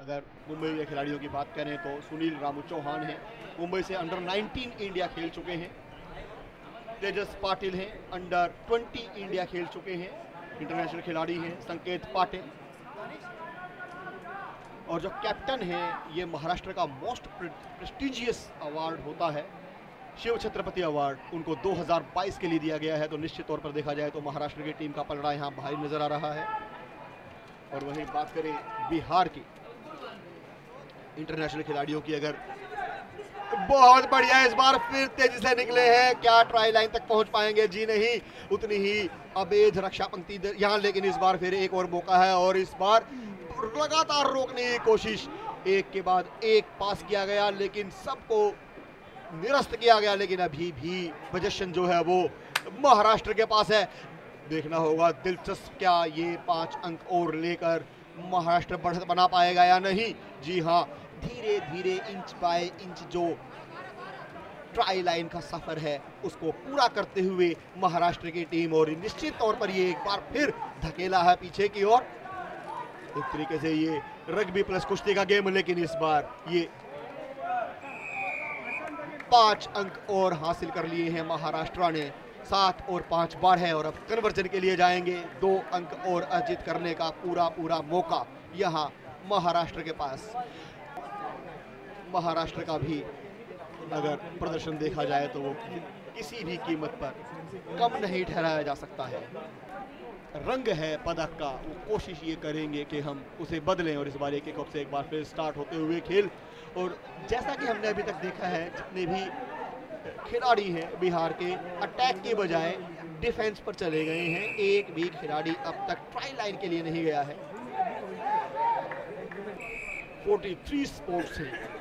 अगर मुंबई के खिलाड़ियों की बात करें तो सुनील रामू चौहान हैं, मुंबई से अंडर 19 इंडिया खेल चुके हैं। तेजस पाटिल हैं, अंडर 20 इंडिया खेल चुके हैं, इंटरनेशनल खिलाड़ी हैं। संकेत पाटिल और जो कैप्टन हैं, ये महाराष्ट्र का मोस्ट प्रेस्टिजियस अवार्ड होता है, शिव छत्रपति अवार्ड, उनको 2022 के लिए दिया गया है। तो निश्चित तौर पर देखा जाए तो महाराष्ट्र की टीम का पलड़ा यहाँ भारी नजर आ रहा है। और वहीं बात करें बिहार की इंटरनेशनल खिलाड़ियों की, अगर बहुत बढ़िया इस बार फिर तेजी से निकले हैं, क्या ट्राई लाइन तक पहुंच पाएंगे? जी नहीं, उतनी ही अबेध रक्षा पंक्ति यहाँ, लेकिन इस बार फिर एक और मौका है और इस बार लगातार रोकने की कोशिश, एक के बाद एक पास किया गया लेकिन सबको निरस्त किया गया, लेकिन अभी भी पोजीशन जो है वो महाराष्ट्र के पास है। देखना होगा दिलचस्प, क्या ये 5 अंक और लेकर महाराष्ट्र बढ़त बना पाएगा या नहीं। जी हाँ, धीरे धीरे इंच बाय इंच जो ट्राई लाइन का सफर है उसको पूरा करते हुए महाराष्ट्र की टीम, और निश्चित तौर पर ये एक बार फिर धकेला है पीछे की ओर। एक तरीके से ये रग्बी प्लस कुश्ती का गेम, लेकिन इस बार ये 5 अंक और हासिल कर लिए हैं महाराष्ट्र ने। 7 और 5 बार है और अब कन्वर्जन के लिए जाएंगे। 2 अंक और अर्जित करने का पूरा मौका यहाँ महाराष्ट्र के पास। महाराष्ट्र का भी अगर प्रदर्शन देखा जाए तो वो किसी भी कीमत पर कम नहीं ठहराया जा सकता है। रंग है पदक का, वो कोशिश ये करेंगे कि हम उसे बदलें। और इस बार एक से एक बार फिर स्टार्ट होते हुए खेल, और जैसा कि हमने अभी तक देखा है, जितने भी खिलाड़ी हैं बिहार के अटैक के बजाय डिफेंस पर चले गए हैं। एक भी खिलाड़ी अब तक ट्राई लाइन के लिए नहीं गया है। 43 स्पोर्ट्स हैं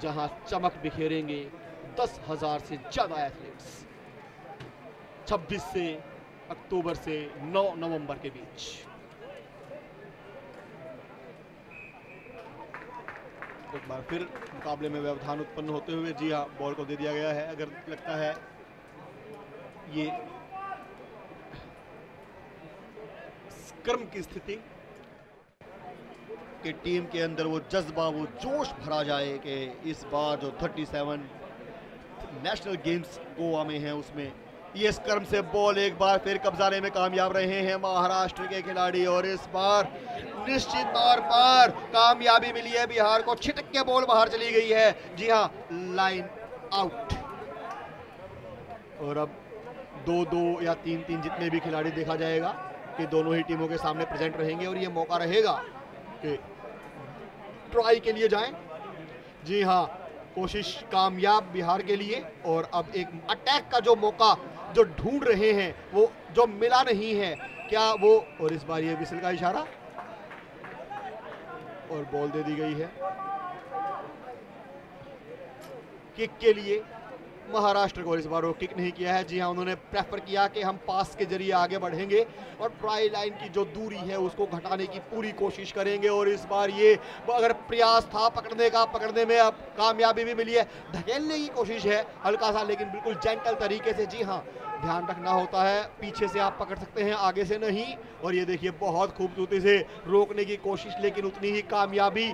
जहां चमक बिखेरेंगे 10,000 से ज्यादा एथलीट्स 26 से अक्टूबर से 9 नवंबर के बीच। एक बार फिर मुकाबले में व्यवधान उत्पन्न होते हुए, जी हाँ, बॉल को दे दिया गया है। अगर लगता है ये क्रम की स्थिति कि टीम के अंदर वो जज्बा, वो जोश भरा जाए कि इस बार जो 37 नेशनल गेम्स गोवा में है उसमें ये स्क्रम से बॉल एक बार फिर कब्जाने में कामयाब रहे हैं महाराष्ट्र के खिलाड़ी, और इस बार निश्चित तौर पर कामयाबी मिली है बिहार को। छिटक के बॉल बाहर चली गई है, जी हाँ, लाइन आउट। और अब 2-2 या 3-3 जितने भी खिलाड़ी देखा जाएगा कि दोनों ही टीमों के सामने प्रेजेंट रहेंगे और ये मौका रहेगा कि ट्राई के लिए जाएं। जी हाँ, कोशिश कामयाब बिहार के लिए, और अब एक अटैक का जो मौका जो ढूंढ रहे हैं वो जो मिला नहीं है, क्या वो, और इस बार ये विसल का इशारा और बॉल दे दी गई है किक के लिए महाराष्ट्र को। इस बार वो किक नहीं किया है, जी हाँ, उन्होंने प्रेफर किया कि हम पास के जरिए आगे बढ़ेंगे और ट्राई लाइन की जो दूरी है उसको घटाने की पूरी कोशिश करेंगे। और इस बार ये अगर प्रयास था पकड़ने का, पकड़ने में अब कामयाबी भी मिली है। धकेलने की कोशिश है हल्का सा, लेकिन बिल्कुल जेंटल तरीके से। जी हाँ, ध्यान रखना होता है, पीछे से आप पकड़ सकते हैं, आगे से नहीं। और ये देखिए बहुत खूबसूरती से रोकने की कोशिश, लेकिन उतनी ही कामयाबी।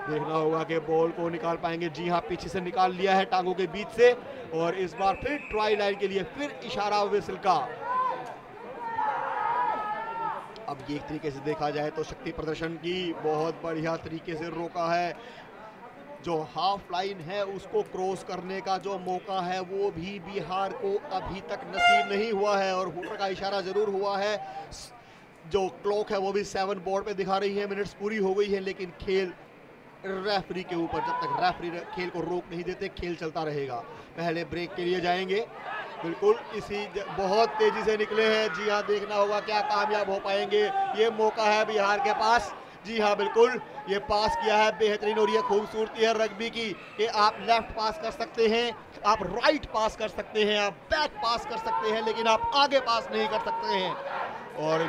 देखना होगा कि बॉल को निकाल पाएंगे। जी हाँ, पीछे से निकाल लिया है टांगों के बीच से, और इस बार फिर ट्राई लाइन के लिए फिर इशारा विसल का। अब ये एक तरीके से देखा जाए तो शक्ति प्रदर्शन की बहुत बढ़िया तरीके से रोका है। जो हाफ लाइन है उसको क्रॉस करने का जो मौका है वो भी बिहार को अभी तक नसीब नहीं हुआ है, और हुटर का इशारा जरूर हुआ है। जो क्लॉक है वो भी 7 बोर्ड पे दिखा रही है, मिनट्स पूरी हो गई है, लेकिन खेल रेफरी के ऊपर, जब तक रेफरी खेल को रोक नहीं देते खेल चलता रहेगा। पहले ब्रेक के लिए जाएंगे, बिल्कुल इसी बहुत तेजी से निकले हैं। जी हाँ, देखना होगा क्या कामयाब हो पाएंगे। ये मौका है बिहार के पास। जी हाँ, बिल्कुल ये पास किया है बेहतरीन, और ये खूबसूरती है रग्बी की कि आप लेफ्ट पास कर सकते हैं, आप राइट पास कर सकते हैं, आप बैक पास कर सकते हैं, लेकिन आप आगे पास नहीं कर सकते हैं। और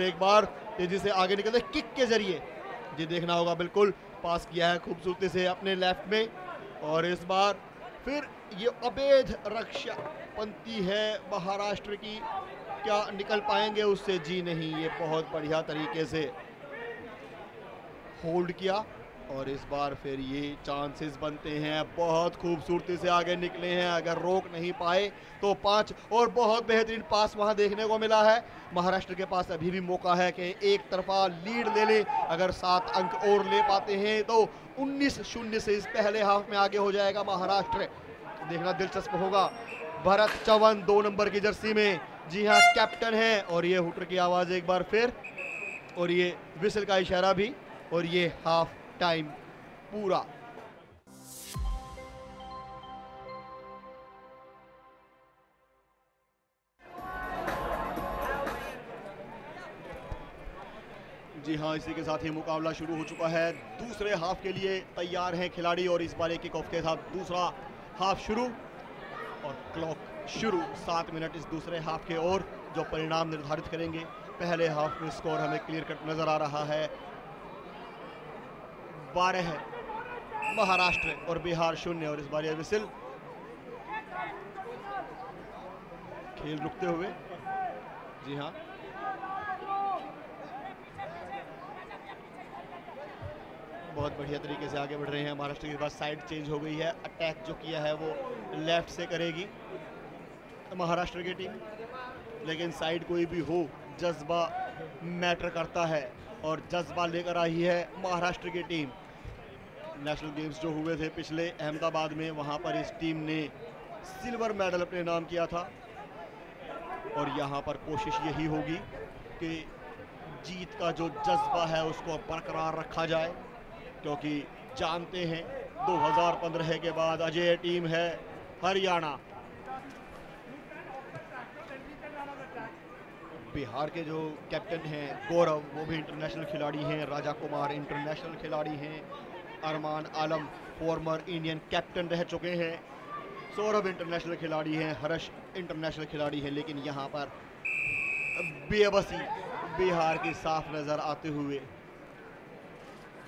एक बार तेजी से आगे निकलते किक के जरिए, जी देखना होगा, बिल्कुल पास किया है खूबसूरती से अपने लेफ्ट में। और इस बार फिर ये अबेध रक्षा पंक्ति है महाराष्ट्र की, क्या निकल पाएंगे उससे? जी नहीं, ये बहुत बढ़िया तरीके से होल्ड किया और इस बार फिर ये चांसेस बनते हैं। बहुत खूबसूरती से आगे निकले हैं, अगर रोक नहीं पाए तो 5 और बहुत बेहतरीन पास वहां देखने को मिला है। महाराष्ट्र के पास अभी भी मौका है कि एक तरफा लीड ले ले, अगर 7 अंक और ले पाते हैं तो 19-0 से इस पहले हाफ में आगे हो जाएगा महाराष्ट्र। देखना दिलचस्प होगा। भरत चौहान 2 नंबर की जर्सी में, जी हाँ, कैप्टन है। और ये हुटर की आवाज एक बार फिर, और ये विसल का इशारा भी, और ये हाफ टाइम पूरा। जी हाँ, इसी के साथ ही मुकाबला शुरू हो चुका है। दूसरे हाफ के लिए तैयार हैं खिलाड़ी और इस बार किक ऑफ के साथ दूसरा हाफ शुरू और क्लॉक शुरू। 7 मिनट इस दूसरे हाफ के और जो परिणाम निर्धारित करेंगे। पहले हाफ में स्कोर हमें क्लियर कट नजर आ रहा है। 12 महाराष्ट्र और बिहार 0 और इस बार यह विसिल। खेल रुकते हुए, जी हाँ, बहुत बढ़िया तरीके से आगे बढ़ रहे हैं। महाराष्ट्र के पास साइड चेंज हो गई है, अटैक जो किया है वो लेफ्ट से करेगी महाराष्ट्र की टीम। लेकिन साइड कोई भी हो, जज्बा मैटर करता है और जज्बा लेकर आई है महाराष्ट्र की टीम। नेशनल गेम्स जो हुए थे पिछले अहमदाबाद में, वहां पर इस टीम ने सिल्वर मेडल अपने नाम किया था और यहां पर कोशिश यही होगी कि जीत का जो जज्बा है उसको बरकरार रखा जाए, क्योंकि जानते हैं 2015 के बाद अजय टीम है हरियाणा। बिहार के जो कैप्टन हैं गौरव, वो भी इंटरनेशनल खिलाड़ी हैं। राजा कुमार इंटरनेशनल खिलाड़ी हैं। अरमान आलम फॉर्मर इंडियन कैप्टन रह चुके हैं। सौरभ इंटरनेशनल खिलाड़ी हैं। हर्ष इंटरनेशनल खिलाड़ी हैं। लेकिन यहाँ पर बेबसी बिहार की साफ नज़र आते हुए।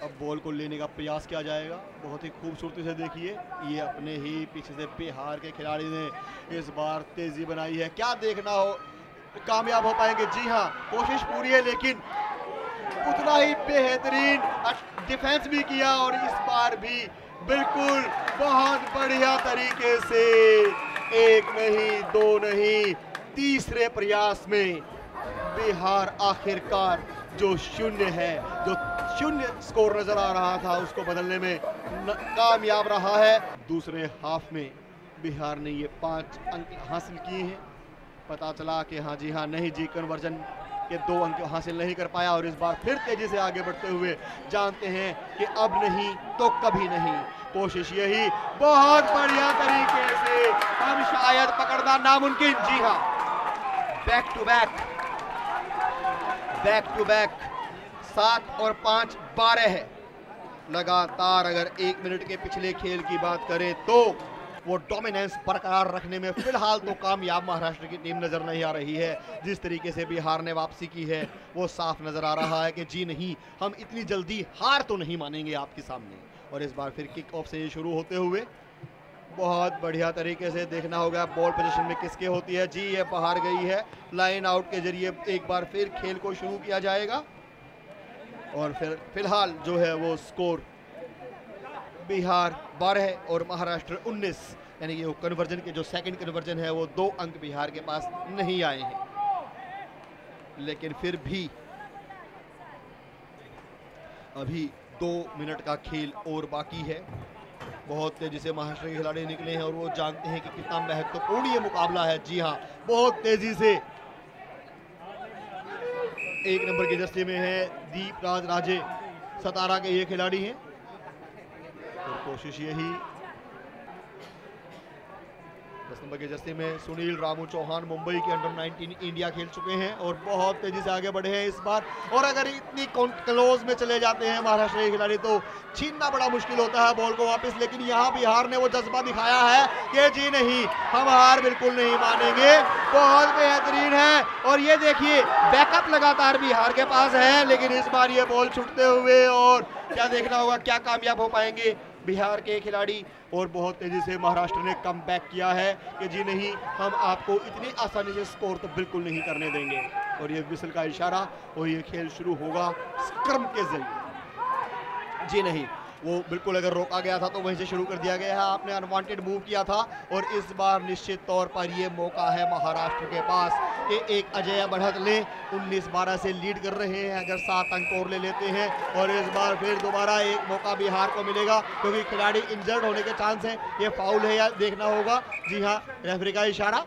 अब बॉल को लेने का प्रयास किया जाएगा। बहुत ही खूबसूरती से देखिए, ये अपने ही पीछे से बिहार के खिलाड़ी ने इस बार तेजी बनाई है। क्या देखना हो, कामयाब हो पाएंगे? जी हाँ, कोशिश पूरी है, लेकिन उतना ही बेहतरीन डिफेंस भी किया और इस बार भी बिल्कुल बहुत बढ़िया तरीके से, एक नहीं दो नहीं, तीसरे प्रयास में बिहार आखिरकार जो 0 है, जो 0 स्कोर नजर आ रहा था, उसको बदलने में कामयाब रहा है। दूसरे हाफ में बिहार ने ये 5 अंक हासिल किए हैं। पता चला कि हाँ जी हाँ, नहीं जी, कन्वर्जन के 2 अंक हासिल नहीं कर पाया और इस बार फिर तेजी से आगे बढ़ते हुए जानते हैं कि अब नहीं तो कभी नहीं। कोशिश यही, बहुत बढ़िया तरीके से, हम शायद पकड़ना नामुमकिन। जी हाँ, बैक टू बैक 7 और 5 12 है लगातार। अगर 1 मिनट के पिछले खेल की बात करें तो वो डोमिनेंस बरकरार रखने में फिलहाल तो कामयाब महाराष्ट्र की टीम नजर नहीं आ रही है। जिस तरीके से बिहार ने वापसी की है वो साफ नजर आ रहा है कि जी नहीं, हम इतनी जल्दी हार तो नहीं मानेंगे आपके सामने। और इस बार फिर किक ऑफ से ये शुरू होते हुए बहुत बढ़िया तरीके से देखना होगा बॉल पोजीशन में किसके होती है। जी, ये बाहर गई है। लाइन आउट के जरिए एक बार फिर खेल को शुरू किया जाएगा और फिर फिलहाल जो है वो स्कोर बिहार 12 और महाराष्ट्र 19, यानी कि वो कन्वर्जन के जो सेकंड कन्वर्जन है वो 2 अंक बिहार के पास नहीं आए हैं। लेकिन फिर भी अभी 2 मिनट का खेल और बाकी है। बहुत तेजी से महाराष्ट्र के खिलाड़ी निकले हैं और वो जानते हैं कि कितना महत्वपूर्ण ये मुकाबला है। जी हाँ, बहुत तेजी से 1 नंबर की जर्सी में है दीप राज राजे, सतारा के ये खिलाड़ी हैं। और कोशिश यही, 10 नंबर की जर्सी में सुनील रामू चौहान मुंबई के अंडर 19 इंडिया खेल चुके हैं और बहुत तेजी से आगे बढ़े हैं इस बार। और अगर इतनी क्लोज में चले जाते हैं महाराष्ट्र के खिलाड़ी तो छीनना बड़ा मुश्किल होता है बॉल को वापस। लेकिन यहाँ बिहार ने वो जज्बा दिखाया है कि जी नहीं, हम हार बिल्कुल नहीं मानेंगे। बहुत बेहतरीन है। और ये देखिए, बैकअप लगातार बिहार के पास है, लेकिन इस बार ये बॉल छूटते हुए, और क्या देखना होगा, क्या कामयाब हो पाएंगे बिहार के खिलाड़ी। और बहुत तेजी से महाराष्ट्र ने कम बैक किया है कि जी नहीं, हम आपको इतनी आसानी से स्कोर तो बिल्कुल नहीं करने देंगे। और ये विसल का इशारा और ये खेल शुरू होगा स्क्रम के जरिए। जी नहीं, वो बिल्कुल अगर रोका गया था तो वहीं से शुरू कर दिया गया है। आपने अनवांटेड मूव किया था और इस बार निश्चित तौर पर ये मौका है महाराष्ट्र के पास कि एक अजेय बढ़त ले। 19-12 से लीड कर रहे हैं, अगर 7 अंक और ले लेते हैं और इस बार फिर दोबारा एक मौका बिहार को मिलेगा क्योंकि खिलाड़ी इंजर्ड होने के चांस हैं। ये फाउल है या देखना होगा। जी हाँ, रेफरी का इशारा।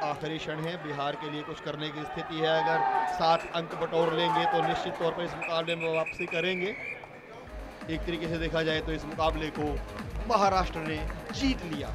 आखिरी क्षण है, बिहार के लिए कुछ करने की स्थिति है। अगर 7 अंक बटोर लेंगे तो निश्चित तौर पर इस मुकाबले में वापसी करेंगे। एक तरीके से देखा जाए तो इस मुकाबले को महाराष्ट्र ने जीत लिया।